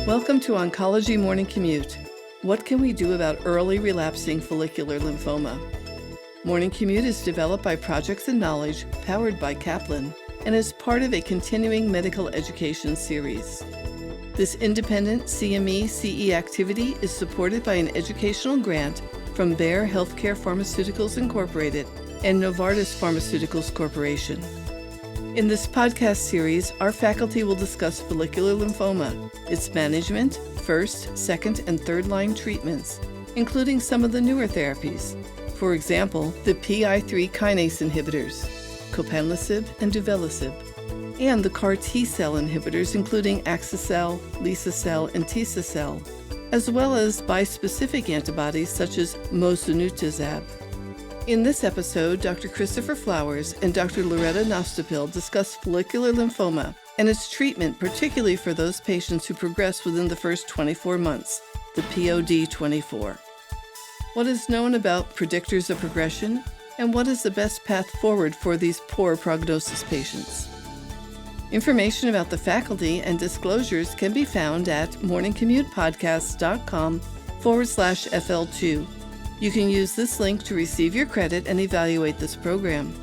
Welcome to Oncology Morning Commute. What can we do about early relapsing follicular lymphoma? Morning Commute is developed by Projects and Knowledge, powered by Kaplan, and is part of a continuing medical education series. This independent CME-CE activity is supported by an educational grant from Bayer Healthcare Pharmaceuticals Incorporated and Novartis Pharmaceuticals Corporation. In this podcast series, our faculty will discuss follicular lymphoma, its management, first, second, and third-line treatments, including some of the newer therapies. For example, the PI3 kinase inhibitors, copanlisib and duvelisib, and the CAR T-cell inhibitors, including axi-cel, lisa-cel, and tisa-cel, as well as bispecific antibodies such as mosunetuzumab. In this episode, Dr. Christopher Flowers and Dr. Loretta Nostapil discuss follicular lymphoma and its treatment, particularly for those patients who progress within the first 24 months, the POD24. What is known about predictors of progression, and what is the best path forward for these poor prognosis patients? Information about the faculty and disclosures can be found at morningcommutepodcast.com/FL2. You can use this link to receive your credit and evaluate this program.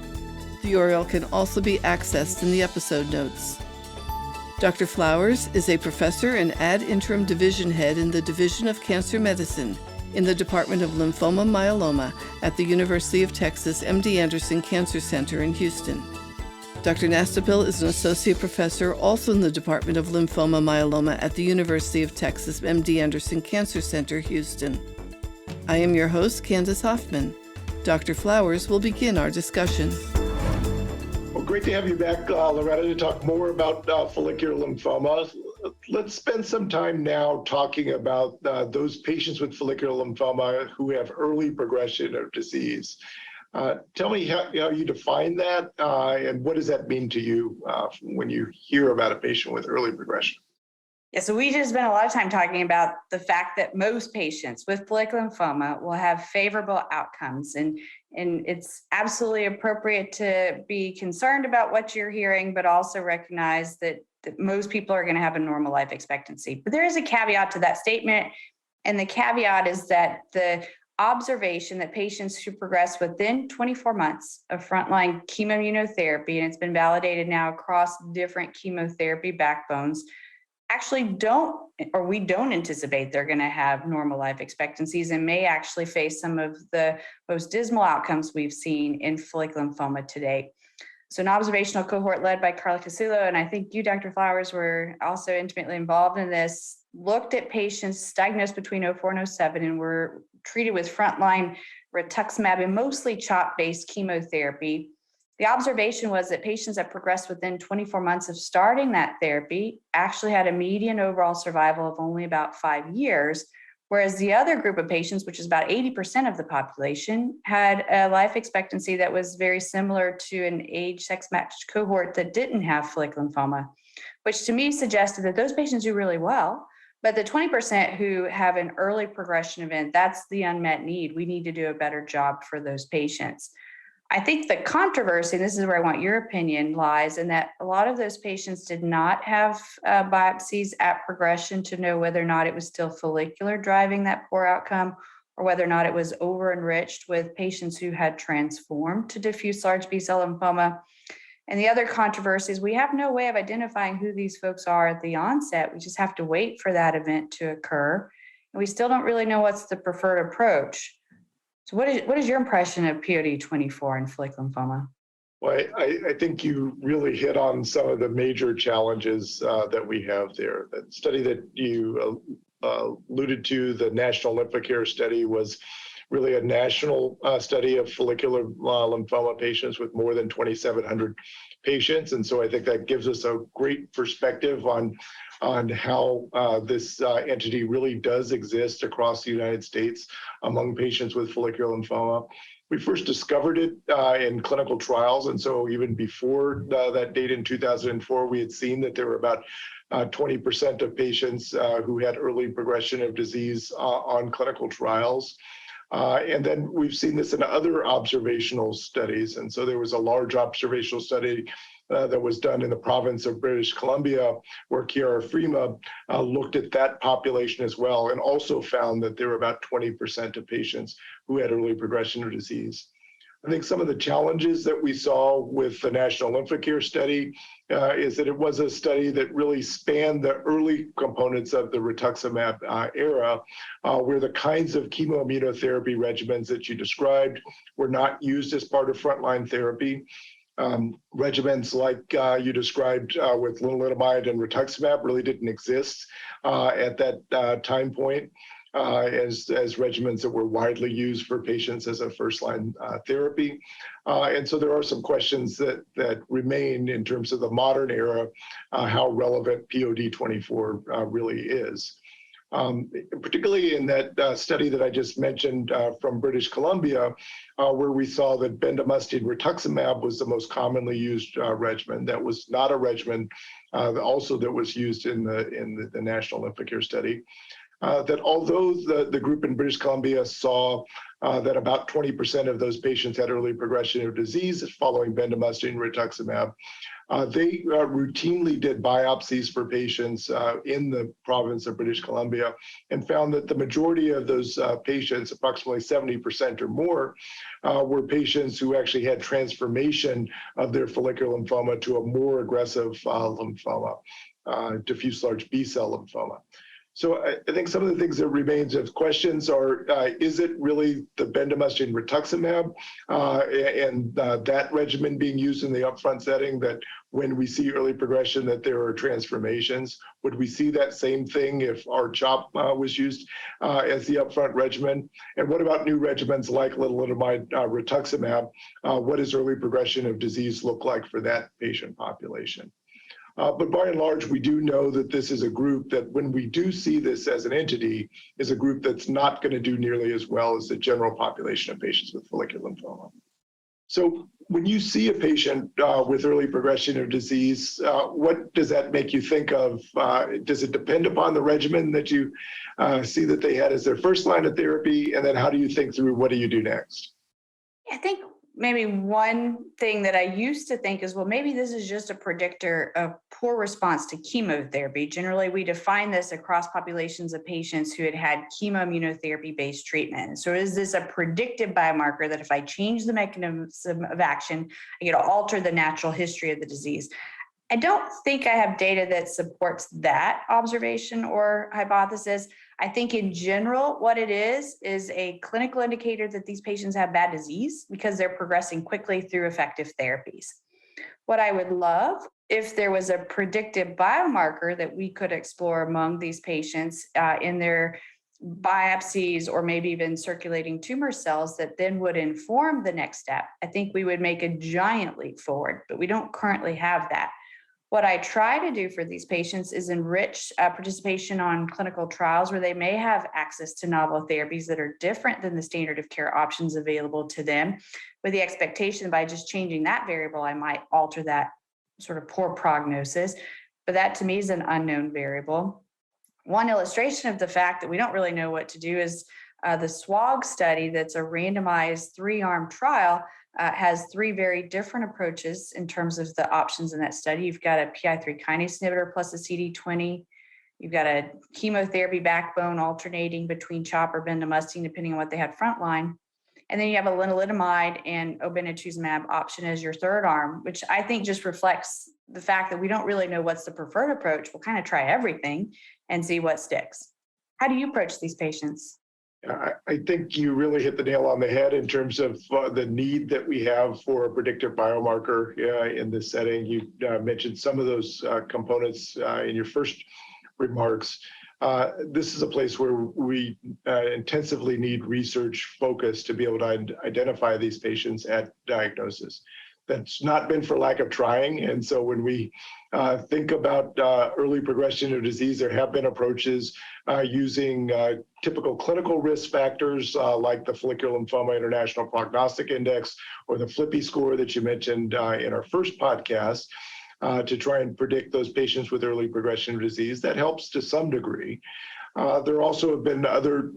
The URL can also be accessed in the episode notes. Dr. Flowers is a professor and ad interim division head in the Division of Cancer Medicine in the Department of Lymphoma Myeloma at the University of Texas MD Anderson Cancer Center in Houston. Dr. Nostapil is an associate professor also in the Department of Lymphoma Myeloma at the University of Texas MD Anderson Cancer Center, Houston. I am your host, Candace Hoffman. Dr. Flowers will begin our discussion. Well, great to have you back, Loretta, to talk more about follicular lymphoma. Let's spend some time now talking about those patients with follicular lymphoma who have early progression of disease. Tell me how you define that, and what does that mean to you when you hear about a patient with early progression? Yeah, so we just spent a lot of time talking about the fact that most patients with follicular lymphoma will have favorable outcomes, and it's absolutely appropriate to be concerned about what you're hearing, but also recognize that most people are going to have a normal life expectancy. But there is a caveat to that statement, and the caveat is that the observation that patients who progress within 24 months of frontline chemoimmunotherapy, and it's been validated now across different chemotherapy backbones, actually we don't anticipate they're going to have normal life expectancies and may actually face some of the most dismal outcomes we've seen in follicular lymphoma to date. So an observational cohort led by Carla Casillo, and I think you, Dr. Flowers, were also intimately involved in this, looked at patients diagnosed between 04 and 07 and were treated with frontline rituximab and mostly CHOP-based chemotherapy. The observation was that patients that progressed within 24 months of starting that therapy actually had a median overall survival of only about 5 years, whereas the other group of patients, which is about 80% of the population, had a life expectancy that was very similar to an age sex-matched cohort that didn't have follicular lymphoma, which to me suggested that those patients do really well, but the 20% who have an early progression event, that's the unmet need. We need to do a better job for those patients. I think the controversy, and this is where I want your opinion, lies in that a lot of those patients did not have biopsies at progression to know whether or not it was still follicular driving that poor outcome, or whether or not it was over-enriched with patients who had transformed to diffuse large B-cell lymphoma. And the other controversy is we have no way of identifying who these folks are at the onset. We just have to wait for that event to occur. And we still don't really know what's the preferred approach. So what is your impression of POD24 and follicular lymphoma? Well, I think you really hit on some of the major challenges that we have there. That study that you alluded to, the National Lymphocare study, was really a national study of follicular lymphoma patients with more than 2,700 patients. And so I think that gives us a great perspective on how this entity really does exist across the United States among patients with follicular lymphoma. We first discovered it in clinical trials, and so even before that date in 2004, we had seen that there were about 20% of patients who had early progression of disease on clinical trials. And then we've seen this in other observational studies. And so there was a large observational study that was done in the province of British Columbia, where Chiara Freema looked at that population as well, and also found that there were about 20% of patients who had early progression of disease. I think some of the challenges that we saw with the National Lymphocare study is that it was a study that really spanned the early components of the rituximab era, where the kinds of chemoimmunotherapy regimens that you described were not used as part of frontline therapy. Regimens like you described with lenalidomide and rituximab really didn't exist at that time point. As regimens that were widely used for patients as a first-line therapy. And so there are some questions that remain in terms of the modern era, how relevant POD24 really is. Particularly in that study that I just mentioned from British Columbia, where we saw that bendamustine rituximab was the most commonly used regimen. That was not a regimen also that was used in the National Lymphocare study. That although the group in British Columbia saw that about 20% of those patients had early progression of disease following bendamustine rituximab, they routinely did biopsies for patients in the province of British Columbia and found that the majority of those patients, approximately 70% or more, were patients who actually had transformation of their follicular lymphoma to a more aggressive lymphoma, diffuse large B-cell lymphoma. So I think some of the things that remains as questions are, is it really the bendamustine rituximab and that regimen being used in the upfront setting that when we see early progression that there are transformations? Would we see that same thing if R-CHOP was used as the upfront regimen? And what about new regimens like lenalidomide rituximab? What does early progression of disease look like for that patient population? But by and large, we do know that this is a group that when we do see this as an entity, is a group that's not going to do nearly as well as the general population of patients with follicular lymphoma. So when you see a patient with early progression of disease, what does that make you think of? Does it depend upon the regimen that you see that they had as their first line of therapy? And then how do you think through what do you do next? I think maybe one thing that I used to think is, well, maybe this is just a predictor of poor response to chemotherapy. Generally, we define this across populations of patients who had had chemoimmunotherapy-based treatment. So is this a predictive biomarker that if I change the mechanism of action, I get to alter the natural history of the disease? I don't think I have data that supports that observation or hypothesis. I think in general, what it is a clinical indicator that these patients have bad disease because they're progressing quickly through effective therapies. What I would love if there was a predictive biomarker that we could explore among these patients in their biopsies or maybe even circulating tumor cells that then would inform the next step. I think we would make a giant leap forward, but we don't currently have that. What I try to do for these patients is enrich participation on clinical trials where they may have access to novel therapies that are different than the standard of care options available to them, with the expectation by just changing that variable, I might alter that sort of poor prognosis. But that to me is an unknown variable. One illustration of the fact that we don't really know what to do is the SWOG study, that's a randomized 3-arm trial, has 3 very different approaches in terms of the options in that study. You've got a PI3 kinase inhibitor plus a CD20. You've got a chemotherapy backbone alternating between CHOP or bendamustine, depending on what they had frontline. And then you have a lenalidomide and obinutuzumab option as your 3rd arm, which I think just reflects the fact that we don't really know what's the preferred approach. We'll kind of try everything and see what sticks. How do you approach these patients? I think you really hit the nail on the head in terms of the need that we have for a predictive biomarker in this setting. You mentioned some of those components in your first remarks. This is a place where we intensively need research focus to be able to identify these patients at diagnosis. That's not been for lack of trying. And so when we think about early progression of disease, there have been approaches using typical clinical risk factors like the Follicular Lymphoma International Prognostic Index or the FLIPI score that you mentioned in our first podcast to try and predict those patients with early progression of disease. That helps to some degree. There also have been other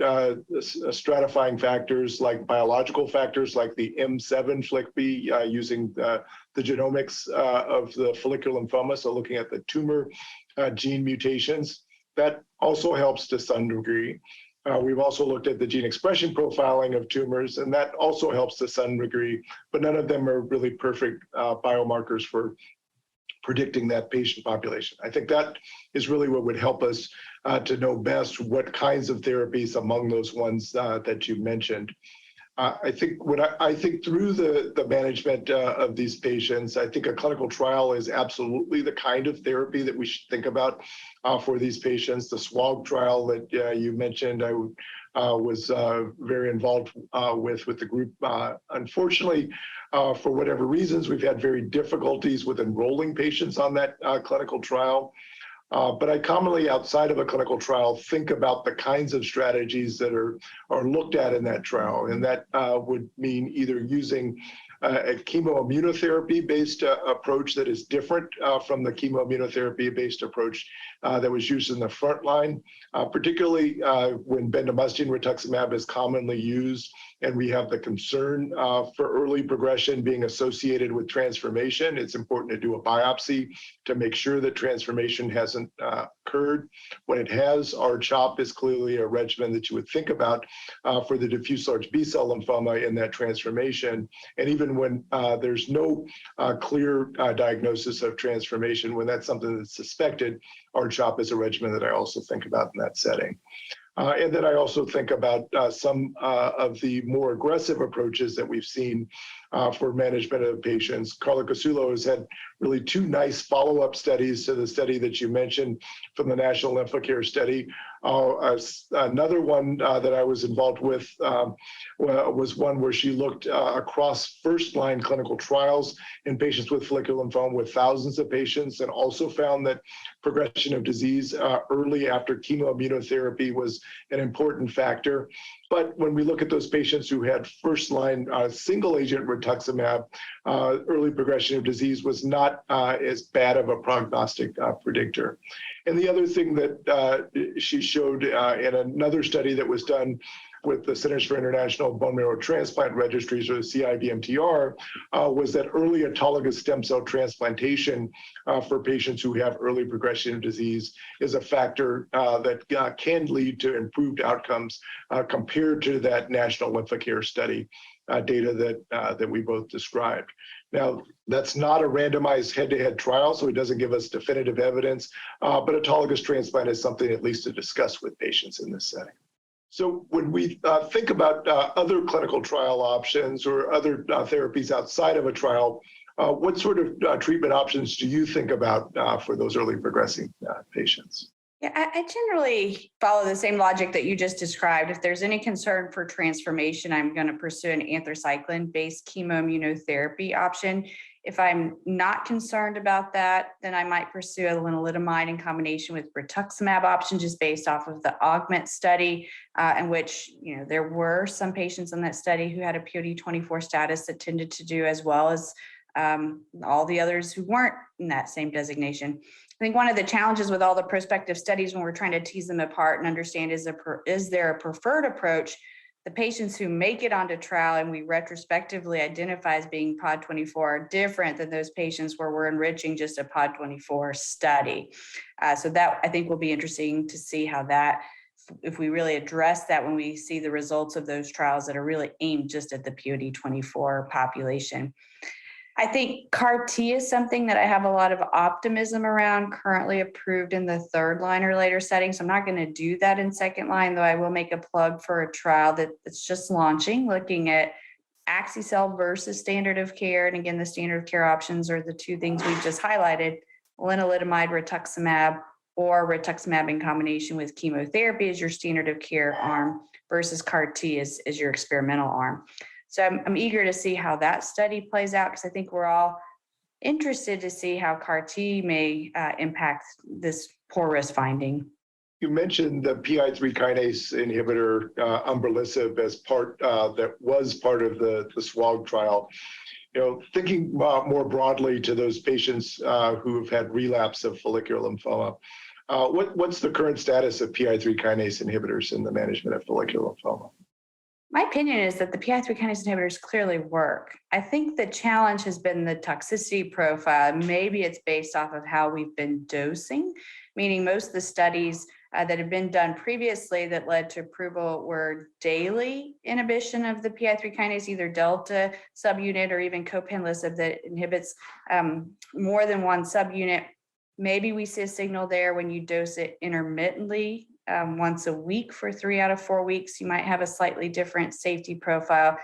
stratifying factors like biological factors like the M7 FLICB using the genomics of the follicular lymphoma, so looking at the tumor gene mutations. That also helps to some degree. We've also looked at the gene expression profiling of tumors, and that also helps to some degree, but none of them are really perfect biomarkers for predicting that patient population. I think that is really what would help us to know best what kinds of therapies among those ones that you mentioned. I think I think through the management of these patients, I think a clinical trial is absolutely the kind of therapy that we should think about for these patients. The SWOG trial that you mentioned, I was very involved with the group. Unfortunately, for whatever reasons, we've had very difficulties with enrolling patients on that clinical trial. But I commonly, outside of a clinical trial, think about the kinds of strategies that are looked at in that trial. And that would mean either using a chemoimmunotherapy-based approach that is different from the chemoimmunotherapy-based approach that was used in the front line, particularly when bendamustine rituximab is commonly used, and we have the concern for early progression being associated with transformation. It's important to do a biopsy to make sure that transformation hasn't occurred. When it has, R-CHOP is clearly a regimen that you would think about for the diffuse large B-cell lymphoma in that transformation. And even when there's no clear diagnosis of transformation, when that's something that's suspected, R-CHOP is a regimen that I also think about in that setting. And then I also think about some of the more aggressive approaches that we've seen for management of patients. Carla Casulo has had really two nice follow-up studies to the study that you mentioned from the National Lymphocare study. Another one that I was involved with was one where she looked across first-line clinical trials in patients with follicular lymphoma with thousands of patients, and also found that progression of disease early after chemoimmunotherapy was an important factor. But when we look at those patients who had first-line single-agent rituximab, early progression of disease was not as bad of a prognostic predictor. And the other thing that she showed in another study that was done with the Centers for International Bone Marrow Transplant Registries, or the CIBMTR, was that early autologous stem cell transplantation for patients who have early progression of disease is a factor that can lead to improved outcomes compared to that National Lymphocare study data that we both described. Now, that's not a randomized head-to-head trial, so it doesn't give us definitive evidence, but autologous transplant is something at least to discuss with patients in this setting. So when we think about other clinical trial options or other therapies outside of a trial, what sort of treatment options do you think about for those early progressing patients? Yeah, I generally follow the same logic that you just described. If there's any concern for transformation, I'm going to pursue an anthracycline-based chemoimmunotherapy option. If I'm not concerned about that, then I might pursue a lenalidomide in combination with rituximab option, just based off of the Augment study, in which there were some patients in that study who had a POD24 status that tended to do as well as all the others who weren't in that same designation. I think one of the challenges with all the prospective studies when we're trying to tease them apart and understand is there a preferred approach, the patients who make it onto trial and we retrospectively identify as being POD24 are different than those patients where we're enriching just a POD24 study. So that I think will be interesting to see how that, if we really address that when we see the results of those trials that are really aimed just at the POD24 population. I think CAR T is something that I have a lot of optimism around, currently approved in the third line or later setting. So I'm not going to do that in second line, though I will make a plug for a trial that's just launching, looking at axi-cel versus standard of care. And again, the standard of care options are the two things we've just highlighted, lenalidomide, rituximab, or rituximab in combination with chemotherapy as your standard of care arm versus CAR T as your experimental arm. So I'm eager to see how that study plays out, because I think we're all interested to see how CAR T may impact this poor risk finding. You mentioned the PI3 kinase inhibitor umbralisib as part that was part of the SWOG trial. Thinking more broadly to those patients who have had relapse of follicular lymphoma, What's the current status of PI3 kinase inhibitors in the management of follicular lymphoma? My opinion is that the PI3 kinase inhibitors clearly work. I think the challenge has been the toxicity profile. Maybe it's based off of how we've been dosing, meaning most of the studies that have been done previously that led to approval were daily inhibition of the PI3 kinase, either delta subunit or even copanlisib that inhibits more than one subunit. Maybe we see a signal there when you dose it intermittently once a week for 3 out of 4 weeks. You might have a slightly different safety profile.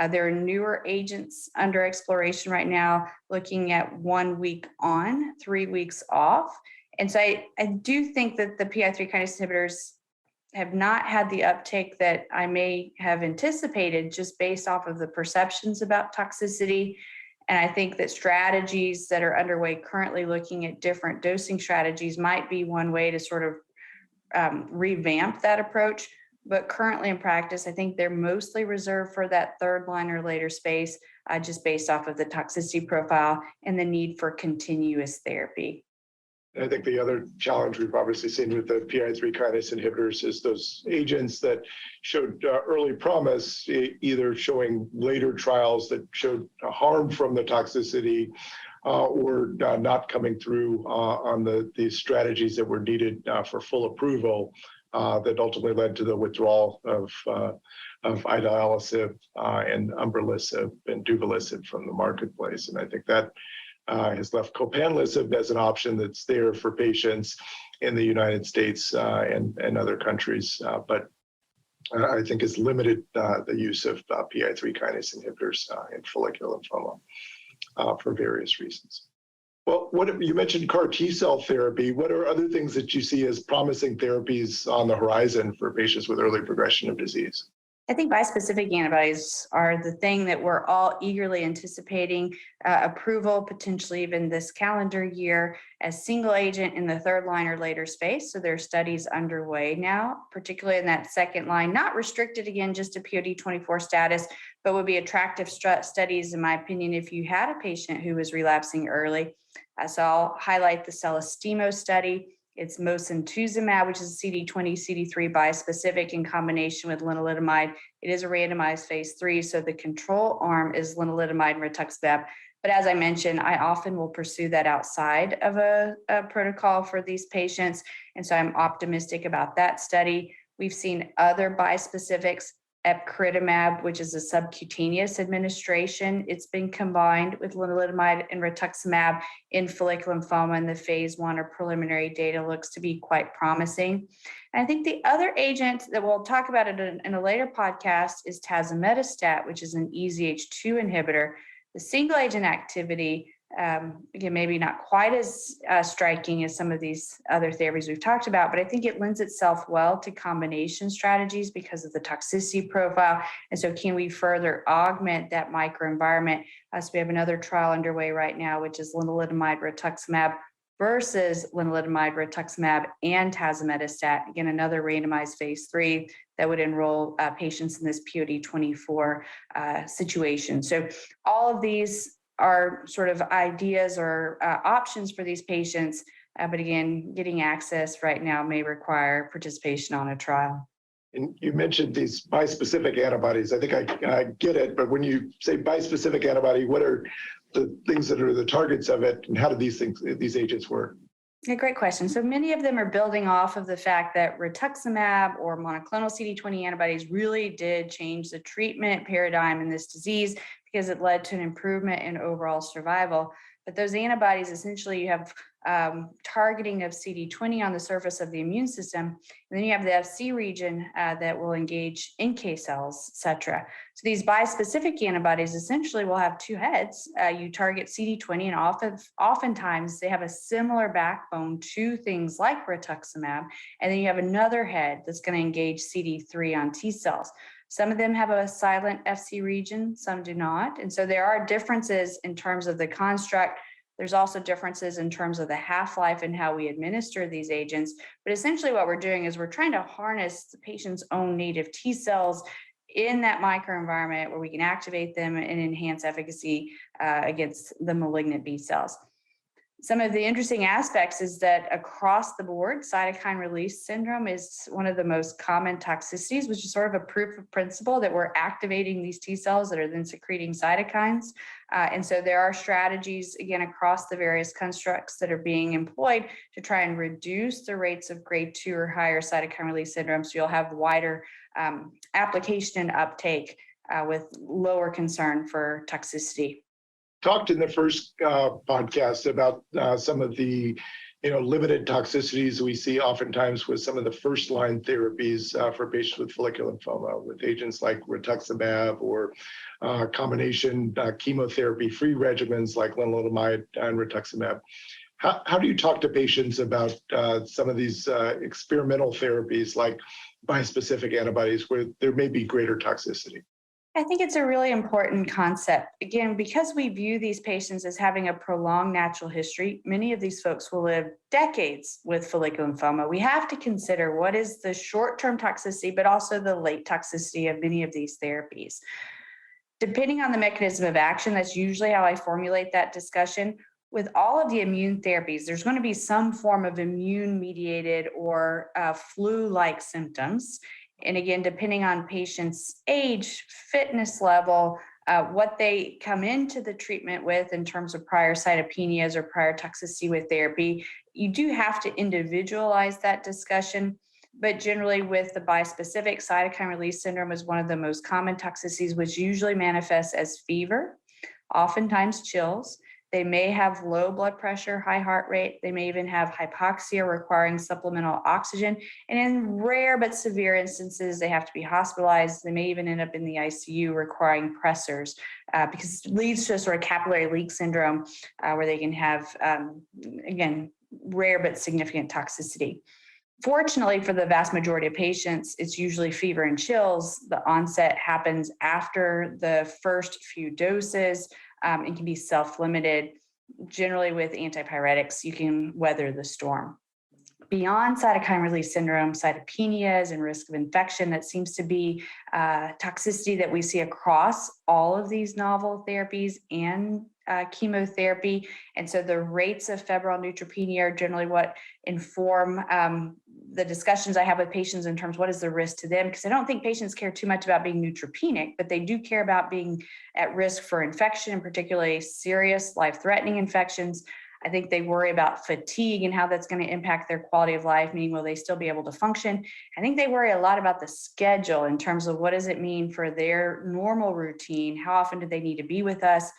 There are newer agents under exploration right now looking at 1 week on, 3 weeks off. And so I do think that the PI3 kinase inhibitors have not had the uptake that I may have anticipated just based off of the perceptions about toxicity. And I think that strategies that are underway currently looking at different dosing strategies might be one way to sort of revamp that approach. But currently in practice, I think they're mostly reserved for that third line or later space, just based off of the toxicity profile and the need for continuous therapy. I think the other challenge we've obviously seen with the PI3 kinase inhibitors is those agents that showed early promise, either showing later trials that showed harm from the toxicity or not coming through on the strategies that were needed for full approval that ultimately led to the withdrawal of idelalisib and umbralisib and duvelisib from the marketplace. And I think that has left copanlisib as an option that's there for patients in the United States and other countries, but I think has limited the use of PI3 kinase inhibitors in follicular lymphoma for various reasons. Well, you mentioned CAR T cell therapy. What are other things that you see as promising therapies on the horizon for patients with early progression of disease? I think bispecific antibodies are the thing that we're all eagerly anticipating approval, potentially even this calendar year, as single agent in the third line or later space. So there are studies underway now, particularly in that second line, not restricted again just to POD24 status, but would be attractive studies, in my opinion, if you had a patient who was relapsing early. So I'll highlight the Celestimo study. It's mosunetuzumab, which is a CD20, CD3 bispecific in combination with lenalidomide. It is a randomized phase 3, so the control arm is lenalidomide and rituximab. But as I mentioned, I often will pursue that outside of a protocol for these patients, and so I'm optimistic about that study. We've seen other bispecifics, epcoritamab, which is a subcutaneous administration. It's been combined with lenalidomide and rituximab in follicular lymphoma, and the phase 1 or preliminary data looks to be quite promising. And I think the other agent that we'll talk about in a later podcast is tazemetostat, which is an EZH2 inhibitor. The single agent activity, again, maybe not quite as striking as some of these other therapies we've talked about, but I think it lends itself well to combination strategies because of the toxicity profile. And so can we further augment that microenvironment? So we have another trial underway right now, which is lenalidomide rituximab versus lenalidomide rituximab and tazemetostat. Again, another randomized phase 3 that would enroll patients in this POD24 situation. So all of these are sort of ideas or options for these patients. But again, getting access right now may require participation on a trial. And you mentioned these bispecific antibodies. I think I get it, but when you say bispecific antibody, what are the things that are the targets of it, and how do these agents work? Yeah, great question. So many of them are building off of the fact that rituximab or monoclonal CD20 antibodies really did change the treatment paradigm in this disease because it led to an improvement in overall survival. But those antibodies, essentially, you have targeting of CD20 on the surface of the immune system, and then you have the FC region that will engage NK cells, et cetera. So these bispecific antibodies essentially will have two heads. You target CD20, and oftentimes they have a similar backbone to things like rituximab, and then you have another head that's going to engage CD3 on T cells. Some of them have a silent FC region, some do not. And so there are differences in terms of the construct. There's also differences in terms of the half-life and how we administer these agents. But essentially what we're doing is we're trying to harness the patient's own native T cells in that microenvironment where we can activate them and enhance efficacy against the malignant B cells. Some of the interesting aspects is that across the board, cytokine release syndrome is one of the most common toxicities, which is sort of a proof of principle that we're activating these T cells that are then secreting cytokines. And so there are strategies, again, across the various constructs that are being employed to try and reduce the rates of grade 2 or higher cytokine release syndrome. So you'll have wider application and uptake with lower concern for toxicity. Talked in the first podcast about some of the limited toxicities we see oftentimes with some of the first line therapies for patients with follicular lymphoma, with agents like rituximab or combination chemotherapy-free regimens like lenalidomide and rituximab. How do you talk to patients about some of these experimental therapies like bispecific antibodies where there may be greater toxicity? I think it's a really important concept. Again, because we view these patients as having a prolonged natural history, many of these folks will live decades with follicular lymphoma. We have to consider what is the short-term toxicity, but also the late toxicity of many of these therapies. Depending on the mechanism of action, that's usually how I formulate that discussion. With all of the immune therapies, there's going to be some form of immune-mediated or flu-like symptoms. And again, depending on patients' age, fitness level, what they come into the treatment with in terms of prior cytopenias or prior toxicity with therapy, you do have to individualize that discussion. But generally with the bispecific, cytokine release syndrome is one of the most common toxicities, which usually manifests as fever, oftentimes chills. They may have low blood pressure, high heart rate. They may even have hypoxia requiring supplemental oxygen. And in rare but severe instances, they have to be hospitalized. They may even end up in the ICU requiring pressors because it leads to a sort of capillary leak syndrome where they can have, again, rare but significant toxicity. Fortunately, for the vast majority of patients, it's usually fever and chills. The onset happens after the first few doses. It can be self-limited. Generally with antipyretics, you can weather the storm. Beyond cytokine release syndrome, cytopenias and risk of infection, that seems to be toxicity that we see across all of these novel therapies and chemotherapy. And so the rates of febrile neutropenia are generally what inform the discussions I have with patients in terms of what is the risk to them, because I don't think patients care too much about being neutropenic, but they do care about being at risk for infection, and particularly serious life-threatening infections. I think they worry about fatigue and how that's going to impact their quality of life, meaning will they still be able to function? I think they worry a lot about the schedule in terms of what does it mean for their normal routine? How often do they need to be with us?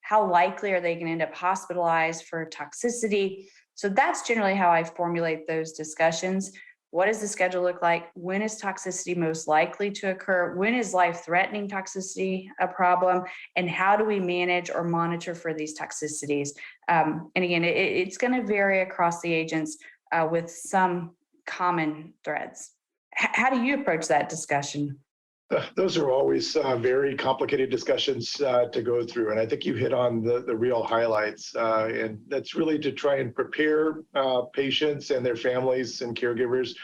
How likely are they going to end up hospitalized for toxicity? So that's generally how I formulate those discussions. What does the schedule look like? When is toxicity most likely to occur? When is life-threatening toxicity a problem? And how do we manage or monitor for these toxicities? And again, it's going to vary across the agents with some common threads. How do you approach that discussion? Those are always very complicated discussions to go through. And I think you hit on the real highlights. And that's really to try and prepare patients and their families and caregivers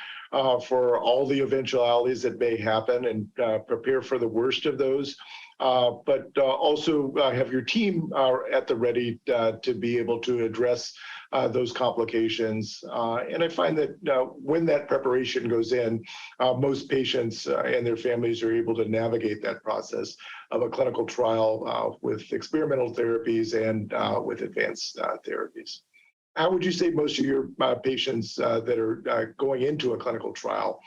for all the eventualities that may happen and prepare for the worst of those. But also have your team at the ready to be able to address those complications. And I find that when that preparation goes in, most patients and their families are able to navigate that process of a clinical trial with experimental therapies and with advanced therapies. How would you say most of your patients that are going into a clinical trial,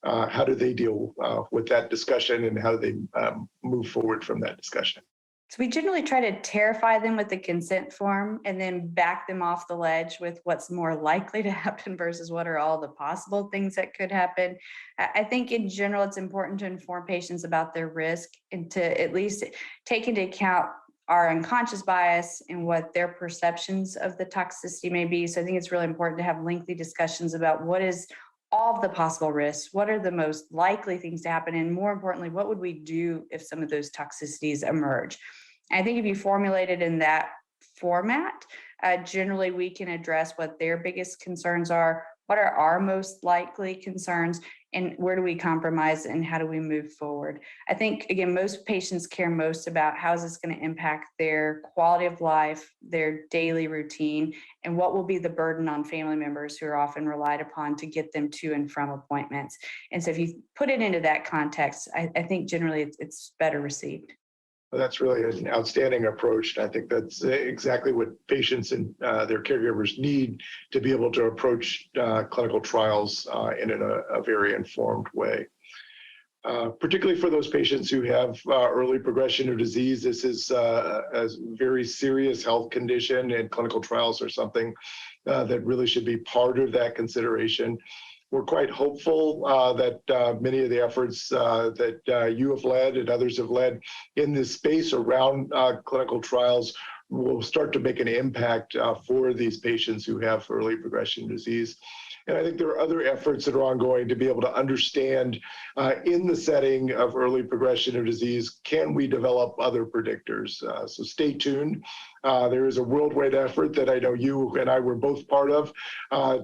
how do they deal with that discussion and how do they move forward from that discussion? So we generally try to terrify them with the consent form and then back them off the ledge with what's more likely to happen versus what are all the possible things that could happen. I think in general, it's important to inform patients about their risk and to at least take into account our unconscious bias and what their perceptions of the toxicity may be. So I think it's really important to have lengthy discussions about what is all of the possible risks, what are the most likely things to happen, and more importantly, what would we do if some of those toxicities emerge? I think if you formulate it in that format, generally we can address what their biggest concerns are, what are our most likely concerns, and where do we compromise and how do we move forward? I think, again, most patients care most about how is this going to impact their quality of life, their daily routine, and what will be the burden on family members who are often relied upon to get them to and from appointments. And so if you put it into that context, I think generally it's better received. Well, that's really an outstanding approach. And I think that's exactly what patients and their caregivers need to be able to approach clinical trials in a very informed way. Particularly for those patients who have early progression of disease, this is a very serious health condition, and clinical trials are something that really should be part of that consideration. We're quite hopeful that many of the efforts that you have led and others have led in this space around clinical trials will start to make an impact for these patients who have early progression disease. And I think there are other efforts that are ongoing to be able to understand in the setting of early progression of disease, can we develop other predictors? So stay tuned. There is a worldwide effort that I know you and I were both part of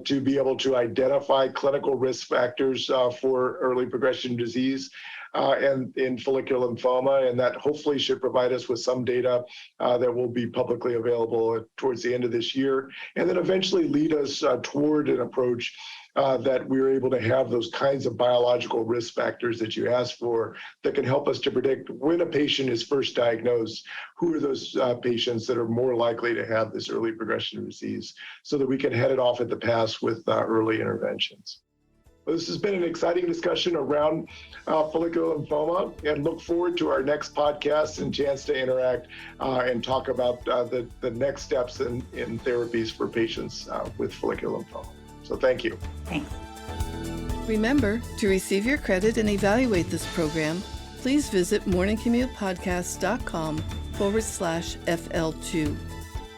to be able to identify clinical risk factors for early progression disease and in follicular lymphoma, and that hopefully should provide us with some data that will be publicly available towards the end of this year, and then eventually lead us toward an approach that we're able to have those kinds of biological risk factors that you asked for that can help us to predict when a patient is first diagnosed, who are those patients that are more likely to have this early progression of disease, so that we can head it off at the pass with early interventions. Well, this has been an exciting discussion around follicular lymphoma, and look forward to our next podcast and chance to interact and talk about the next steps in therapies for patients with follicular lymphoma. So thank you. Thanks. Remember, to receive your credit and evaluate this program, please visit morningcommutepodcast.com/FL2.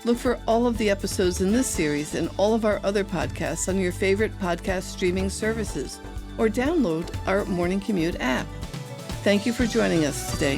Look for all of the episodes in this series and all of our other podcasts on your favorite podcast streaming services, or download our Morning Commute app. Thank you for joining us today.